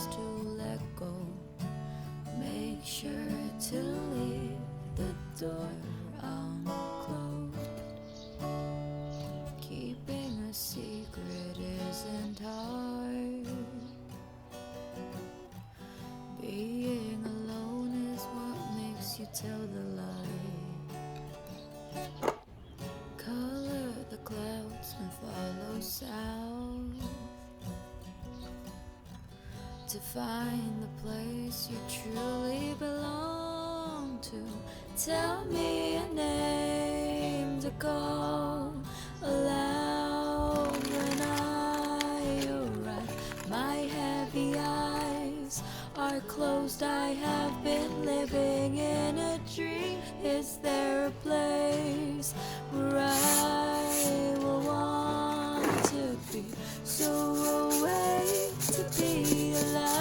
choose to let go, make sure to leave the door unclosed. Keeping a secret isn't hard. Being alone is what makes you tell the lie. Color the clouds and follow south to find the place you truly belong to. Tell me a name to call aloud when I arrive. My heavy eyes are closed. I have been living in a dream. Is there a place where I will want to be? So awake to be alive.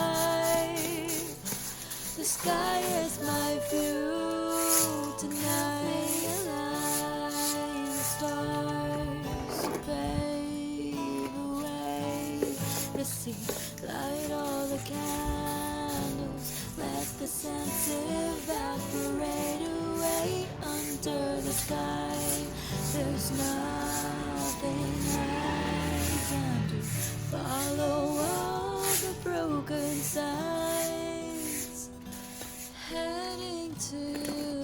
The sky is my view tonight. Align the stars to pave the way. The sea, light all the candles. Let the scents evaporate away under the sky. There's nothing I can do. Follow all the broken signs heading to you.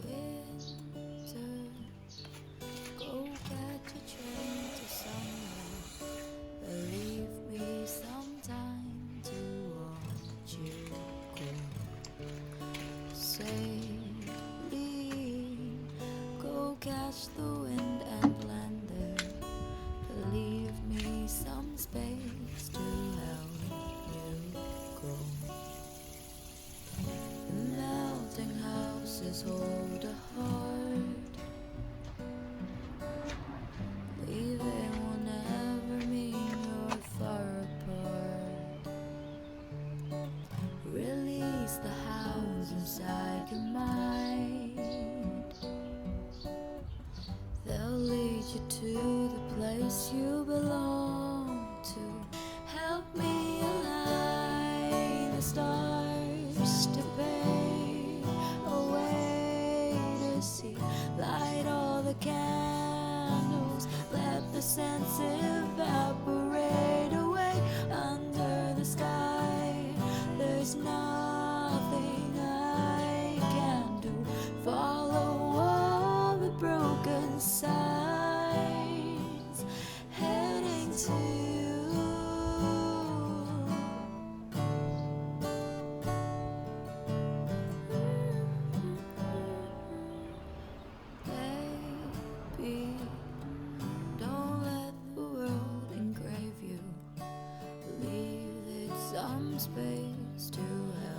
Winter, go catch a train to somewhere. Leave me some time to watch you go. Sailing, go catch the wind and land there. Leave me some space to help you grow. Melting houses hold a heart. Leaving will never mean you're far apart. Release the hounds inside your mind. They'll lead you to the place you belong to. Help me align the stars to pave a way to see. Light all the candles, let the scents evaporate away. Under the sky, there's nothing I can do. Follow all the broken signs heading to you. Baby, don't let the world engrave you. Leave it some space to help